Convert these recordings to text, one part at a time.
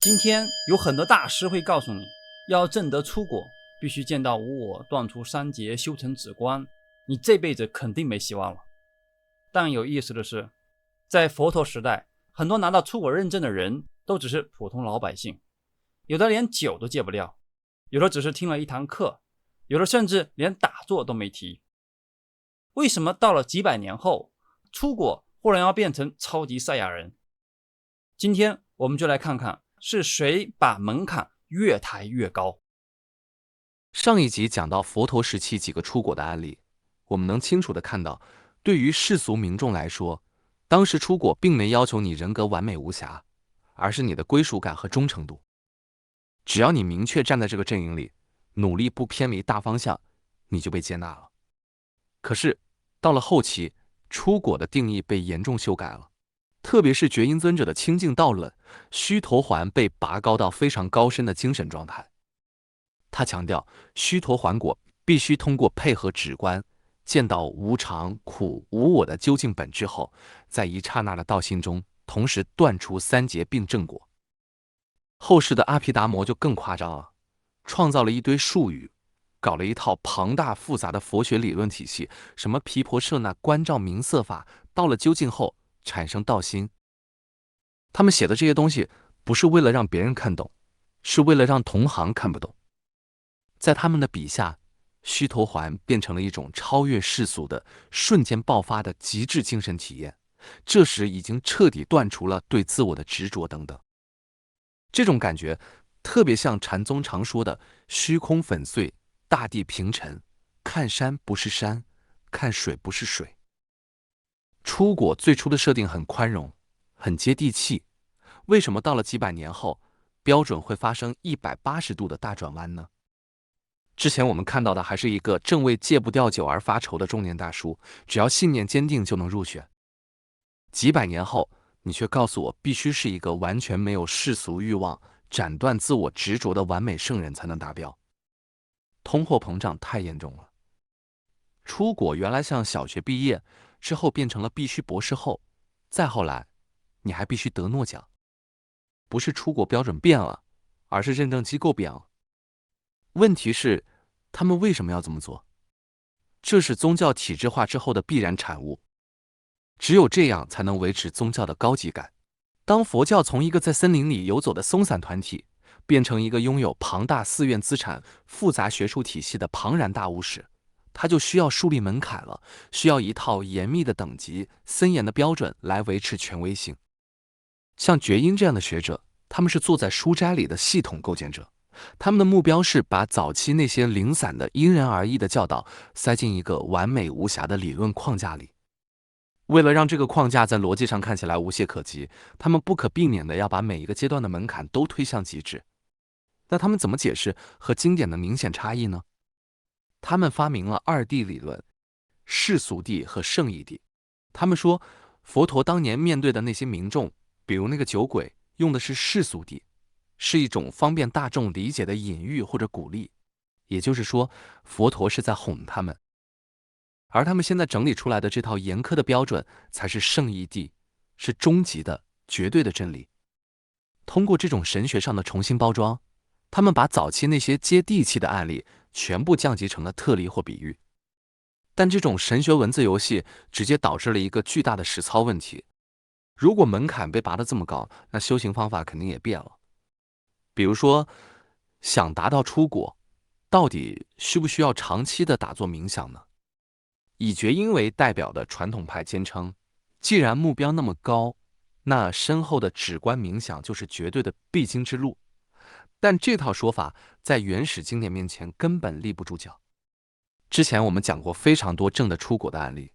今天有很多大師會告訴你，要證得出果，必須見到無我，斷除三結，修成止觀，你這輩子肯定沒希望了。但有意思的是，在佛陀時代，很多拿到出果認證的人都只是普通老百姓，有的連酒都戒不掉，有的只是聽了一堂課，有的甚至連打坐都沒提。為什麼到了幾百年後，出果忽然要變成超級賽亞人？今天我們就來看看是誰把門檻越抬越高。上一集講到佛陀時期幾個出果的案例，我們能清楚地看到，對於世俗民眾來說，當時出果並沒要求你人格完美無瑕，而是你的歸屬感和忠誠度。只要你明確站在這個陣營裡，努力不偏離大方向，你就被接納了。可是到了後期，出果的定義被嚴重修改了，特別是觉音尊者的清淨道論，須陀洹被拔高到非常高深的精神狀態。他強調，須陀洹果必須通過配合止觀，見到無常、苦、無我的究竟本質後，在一剎那的道心中，同時斷除三結並正果。後世的阿毗達摩就更誇張了，創造了一堆術語，搞了一套龐大複雜的佛學理論體系，什麼毗婆舍那觀照明色法，到了究竟後產生道心。他們寫的這些東西不是為了讓別人看懂，是為了讓同行看不懂。在他們的筆下，須陀洹變成了一種超越世俗的瞬間爆發的極致精神體驗，這時已經徹底斷除了對自我的執着等等。這種感覺特別像禪宗常說的虛空粉碎，大地平沉，看山不是山，看水不是水。出果最初的設定很寬容，很接地氣，為什麼到了幾百年後，標準會發生180度的大轉彎呢？之前我們看到的還是一個正為戒不掉酒而發愁的中年大叔，只要信念堅定就能入選。幾百年後，你卻告訴我必須是一個完全沒有世俗慾望、斬斷自我執着的完美聖人才能達標。通貨膨脹太嚴重了。出果原來像小學畢業之後變成了必須博士後，再後來你還必須得諾獎。不是出果標準變了，而是認證機構變了。問題是，他們為什麼要這麼做？這是宗教體制化之後的必然產物。只有這樣才能維持宗教的高級感。當佛教從一個在森林裡游走的鬆散團體，變成一個擁有龐大寺院資產、複雜學術體系的龐然大物時，它就需要樹立門檻了，需要一套嚴密的等級、森嚴的標準來維持權威性。像覺音這樣的學者，他們是坐在書齋裡的系統構建者。他們的目標是把早期那些零散的因人而異的教導塞進一個完美無瑕的理論框架裡。為了讓這個框架在邏輯上看起來無懈可擊，他們不可避免地要把每一個階段的門檻都推向極致。那他們怎麼解釋和經典的明顯差異呢？他們發明了二谛理論，世俗諦和聖義諦。他們說，佛陀當年面對的那些民眾，比如那個酒鬼，用的是世俗諦，是一種方便大眾理解的隱喻或者鼓勵，也就是說，佛陀是在哄他們。而他們現在整理出來的這套嚴苛的標準，才是聖義諦，是終極的、絕對的真理。通過這種神學上的重新包裝，他們把早期那些接地氣的案例全部降級成了特例或比喻。但這種神學文字遊戲直接導致了一個巨大的實操問題：如果門檻被拔得這麼高，那修行方法肯定也變了。比如說，想達到出果，到底需不需要長期的打坐冥想呢？以覺音為代表的傳統派堅稱，既然目標那麼高，那深厚的止觀冥想就是絕對的必經之路。但這套說法在原始經典面前根本立不住腳。之前我們講過非常多證得出果的案例，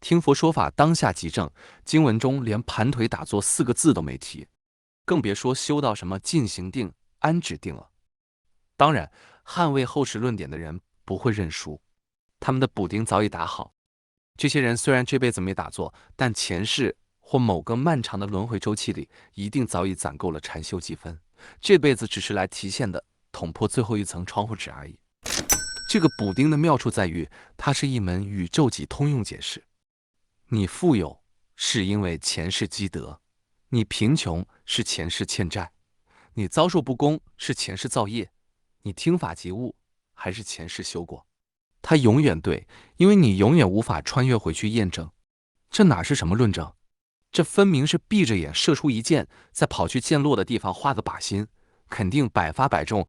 聽佛說法當下即證，經文中連盤腿打坐4個字都沒提，更別說修到什麼盡行定、安止定了。當然，捍衛後世論點的人不會認輸，他們的補丁早已打好。這些人雖然這輩子沒打坐，但前世或某個漫長的輪迴週期裡，一定早已攢夠了禪修積分，這輩子只是來提現的，捅破最後一層窗戶紙而已。這個補丁的妙處在於，它是一門宇宙級通用解釋。你富有是因為前世積德，你貧窮是前世欠債，你遭受不公是前世造業，你聽法即悟還是前世修過。它永遠對，因為你永遠無法穿越回去驗證。這哪是什麼論證？這分明是閉着眼射出一箭，再跑去箭落的地方畫個靶心，肯定百發百中。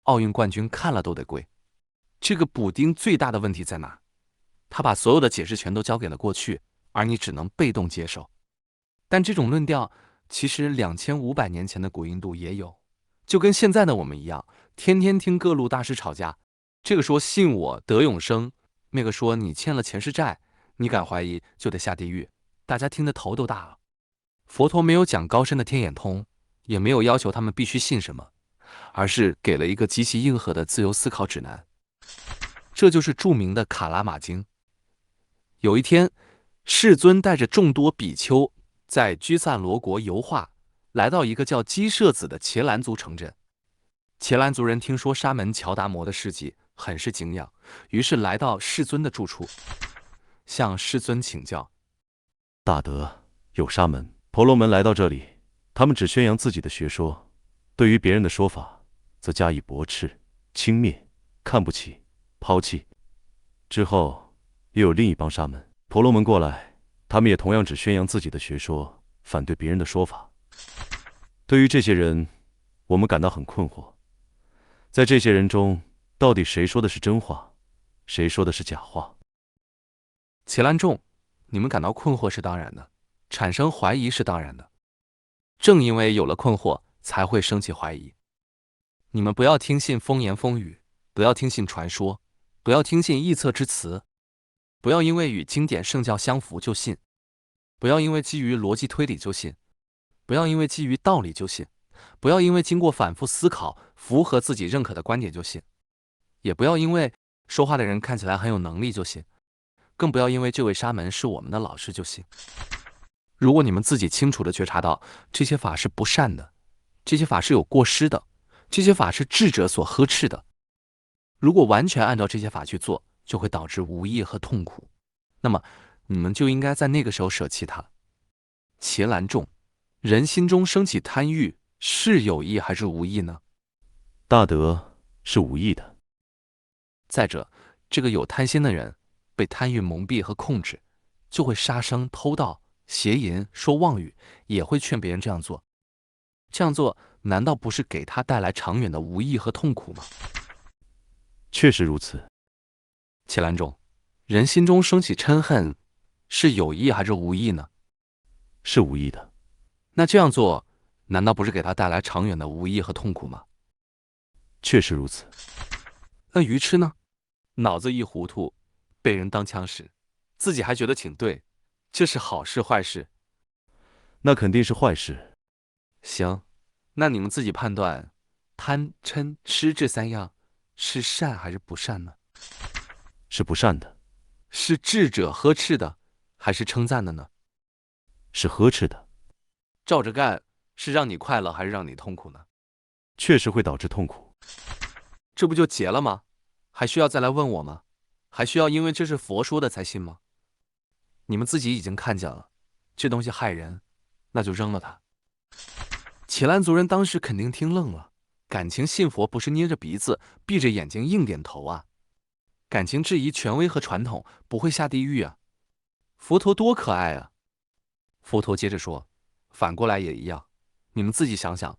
奧運冠軍看了都得跪。這個補丁最大的問題在哪？他把所有的解釋權都交給了過去，而你只能被動接受。但這種論調其實2500年前的古印度也有，就跟現在的我们一樣，天天听各路大師吵架，這個說信我得永生，那個說你欠了前世債，你敢懷疑就得下地獄，大家聽得頭都大了。佛陀沒有講高深的天眼通，也沒有要求他們必須信什麼，而是給了一個極其硬核的自由思考指南。這就是著名的卡拉瑪經。有一天，世尊帶着眾多比丘在居薩羅國遊化，來到一個叫基舍子的伽藍族城鎮。伽藍族人聽說沙門喬達摩的事跡，很是敬仰，於是來到世尊的住處，向世尊請教。大德，有沙門、婆羅門來到這裡，他們只宣揚自己的學說，對於別人的說法，則加以駁斥、輕蔑、看不起、拋棄。之後，又有另一幫沙門、婆羅門過來，他們也同樣只宣揚自己的學說，反對別人的說法。對於這些人，我們感到很困惑。在這些人中，到底誰說的是真話，誰說的是假話？伽藍眾，你們感到困惑是當然的，產生懷疑是當然的。正因為有了困惑，才會生起懷疑。你們不要聽信風言風語，不要聽信傳說，不要聽信臆測之詞，不要因為與經典聖教相符就信，不要因為基於邏輯推理就信，不要因為基於道理就信，不要因為經過反覆思考符合自己認可的觀點就信，也不要因為說話的人看起來很有能力就信，更不要因為這位沙門是我們的老師就信。如果你們自己清楚地覺察到這些法是不善的，這些法是有過失的，這些法是智者所呵斥的，如果完全按照這些法去做，就會導致無益和痛苦，那麼你們就應該在那個時候捨棄它。伽藍眾，人心中升起貪欲，是有意還是無意呢？大德，是無意的。再者，這個有貪心的人被貪欲蒙蔽和控制，就會殺生、偷盜、邪淫、說妄語，也會勸別人這樣做。這樣做難道不是給他帶來長遠的無益和痛苦嗎？確實如此。伽藍眾，人心中升起嗔恨，是有意還是無意呢？是無意的。那這樣做難道不是給他帶來長遠的無益和痛苦嗎？確實如此。那愚癡呢？腦子一糊塗，被人當槍使，自己還覺得挺對，這是好事壞事？那肯定是壞事。行，那你們自己判斷，貪嗔癡這三樣是善還是不善呢？是不善的。是智者呵斥的，還是稱讚的呢？是呵斥的。照着幹是讓你快樂還是讓你痛苦呢？確實會導致痛苦。這不就結了嗎？還需要再來問我嗎？還需要因為這是佛說的才信嗎？你們自己已經看見了，這東西害人，那就扔了它。伽藍族人當時肯定聽愣了，感情信佛不是捏着鼻子閉着眼睛硬點頭啊，感情質疑權威和傳統不會下地獄啊，佛陀多可愛啊。佛陀接着說，反過來也一樣，你們自己想想，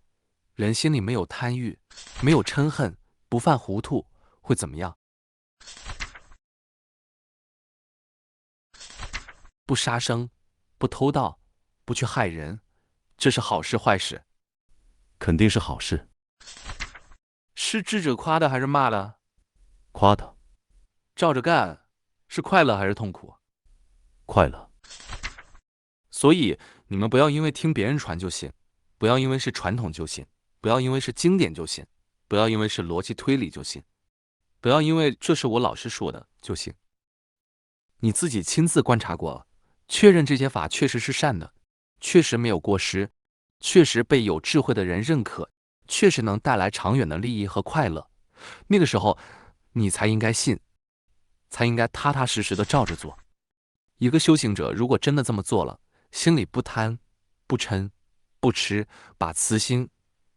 人心裡沒有貪欲，沒有嗔恨，不犯糊塗，會怎麼樣？不殺生，不偷盜，不去害人，這是好事壞事？肯定是好事。是智者誇的還是罵的？誇的。照着幹是快樂還是痛苦？快樂。所以你們不要因為聽別人傳就信，不要因為是傳統就信，不要因為是經典就信，不要因為是邏輯推理就信，不要因為這是我老師說的就信。你自己親自觀察過了，確認這些法確實是善的，確實沒有過失，確實被有智慧的人認可，確實能帶來長遠的利益和快樂，那個時候你才應該信，才應該踏踏實實的照着做。一個修行者如果真的這麼做了，心裡不貪、不嗔、不癡，把慈心、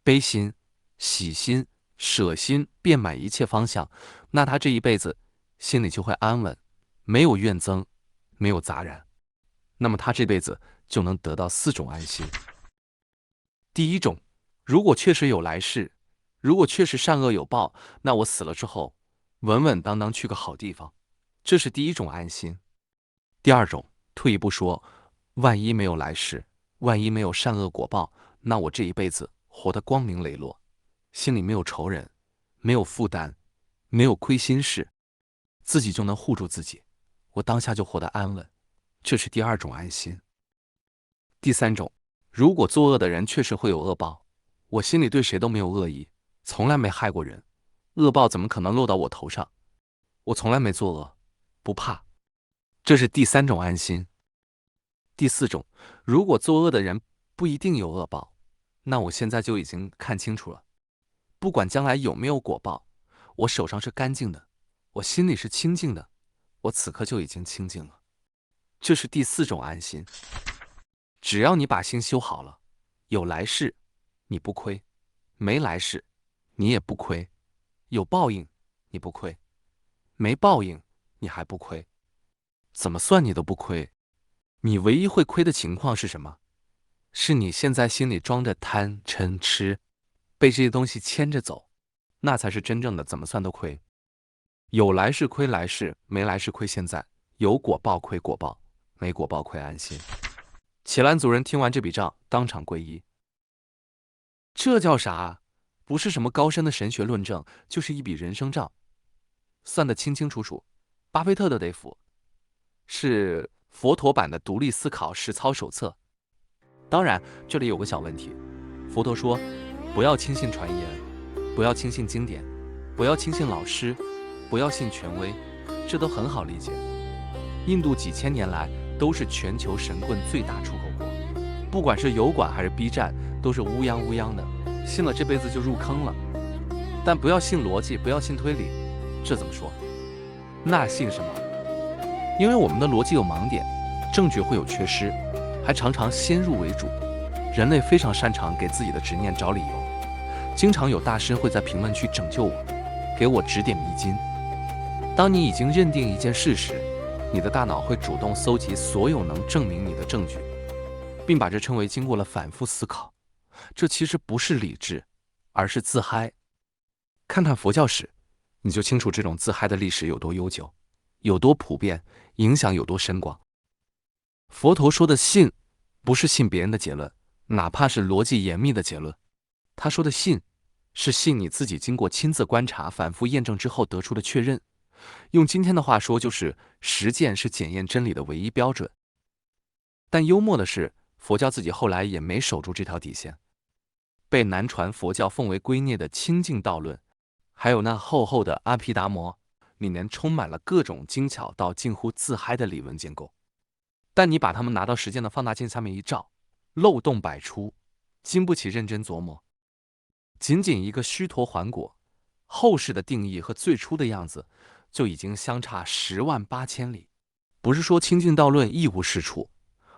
悲心、喜心、捨心遍滿一切方向，那他這一輩子心裡就會安穩，沒有怨憎，沒有雜染。那麼他這輩子就能得到4種安心。第一種，如果確實有來世，如果確實善惡有報，那我死了之後穩穩當當去個好地方，這是第一種安心。第二種，退一步說，萬一沒有來世，萬一沒有善惡果報，那我這一輩子活得光明磊落，心裡沒有仇人，沒有負擔，沒有虧心事，自己就能護住自己，我當下就活得安穩，這是第2種安心。第3種，如果作惡的人確實會有惡報，我心裡對誰都沒有惡意，從來沒害過人，惡報怎麼可能落到我頭上？我從來沒作惡，不怕，這是第3種安心。第4種，如果作惡的人不一定有惡報，那我現在就已經看清楚了，不管將來有沒有果報，我手上是乾淨的，我心裡是清淨的，我此刻就已經清淨了，這是第4種安心。只要你把心修好了，有來世你不虧，沒來世你也不虧，有報應你不虧，沒報應你還不虧，怎麼算你都不虧。你唯一會虧的情況是什麼？是你現在心裡裝着貪嗔痴，被這些東西牽着走，那才是真正的怎麼算都虧。有來世虧來世，沒來世虧現在，有果報虧果報，沒果報虧安心。伽藍族人聽完這筆賬，當場皈依。這叫啥？不是什麼高深的神學論證，就是一筆人生賬，算得清清楚楚，巴菲特都得服。是佛陀版的獨立思考實操手冊。當然，這裡有個小問題，佛陀說，不要輕信傳言，不要輕信經典，不要輕信老師，不要信權威，這都很好理解。印度幾千年來都是全球神棍最大出口國，不管是油管還是 B 站，都是烏泱烏泱的，信了這輩子就入坑了。但不要信邏輯，不要信推理，這怎麼說？那信什麼？因為我們的邏輯有盲點，證據會有缺失，還常常先入為主。人類非常擅長給自己的執念找理由，經常有大師會在評論區拯救我，給我指點迷津。當你已經認定一件事實，你的大腦會主動搜集所有能證明你的證據，並把這稱為經過了反復思考。這其實不是理智，而是自嗨。看看佛教史，你就清楚這種自嗨的歷史有多悠久，有多普遍，影響有多深廣。佛陀說的信，不是信別人的結論，哪怕是邏輯嚴密的結論。他說的信，是信你自己經過親自觀察、反復驗證之後得出的確認。用今天的話說，就是實踐是檢驗真理的唯一標準。但幽默的是，佛教自己後來也沒守住這條底線，被南傳佛教奉為圭臬的清淨道論，還有那厚厚的阿毗達摩，裡面充滿了各種精巧到近乎自嗨的理論建構。但你把它們拿到實踐的放大鏡下面一照，漏洞百出，經不起認真琢磨。僅僅一個須陀洹果，後世的定義和最初的樣子就已經相差108000里。不是說清淨道論一無是處，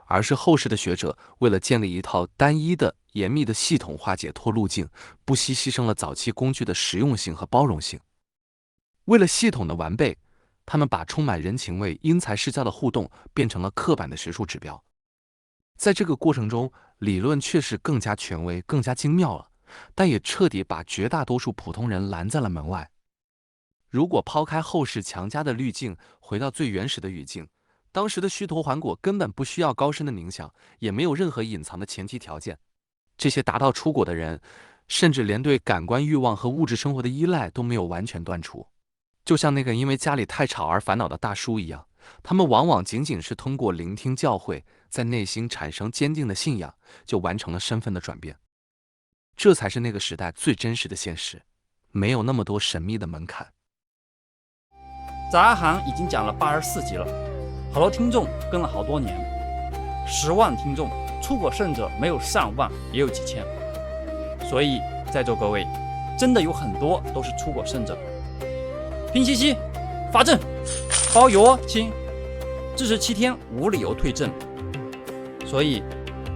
而是後世的學者為了建立一套單一的嚴密的系統化解脫路徑，不惜犧牲了早期工具的實用性和包容性。為了系統的完備，他們把充滿人情味、因材施教的互動变成了刻板的学術指標。在這個過程中，理論確實更加權威、更加精妙了，但也徹底把絕大多數普通人攔在了門外。如果拋開後世強加的濾鏡，回到最原始的語境，當時的須陀洹果根本不需要高深的冥想，也沒有任何隱藏的前提條件。這些達到出果的人，甚至連對感官慾望和物質生活的依賴都沒有完全斷除。就像那個因為家裡太吵而煩惱的大叔一樣，他們往往僅僅是通過聆聽教誨，在內心產生堅定的信仰，就完成了身份的轉變。這才是那個時代最真實的現實，沒有那麼多神秘的門檻。雜行已經講了84集了，好多聽眾跟了好多年，10萬聽眾，出果聖者沒有上萬，也有幾千。所以在座各位，真的有很多都是出果聖者。拼夕夕，发证，包邮哦，亲！支持7天无理由退证。所以，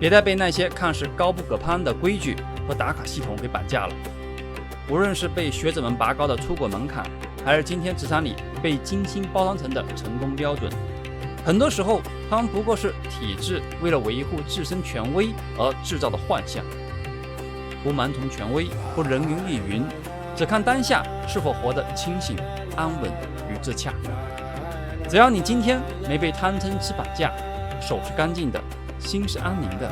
別再被那些看似高不可攀的規矩和打卡系统給綁架了。無論是被學者們拔高的出國門檻，還是今天職場裡被精心包裝成的成功標準，很多時候他們不過是體制為了維護自身權威而制造的幻象。不盲從權威，不人云亦云，只看當下是否活得清醒、安穩與自洽。只要你今天沒被貪嗔癡綁架，手是乾淨的，心是安寧的，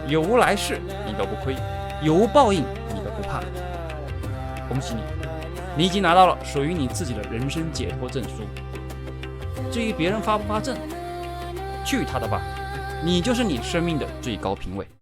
有無來世你都不虧，有無報應你都不怕。恭喜你，你已經拿到了屬於你自己的人生解脫證書。至於別人發不發證，去他的吧，你就是你生命的最高品位。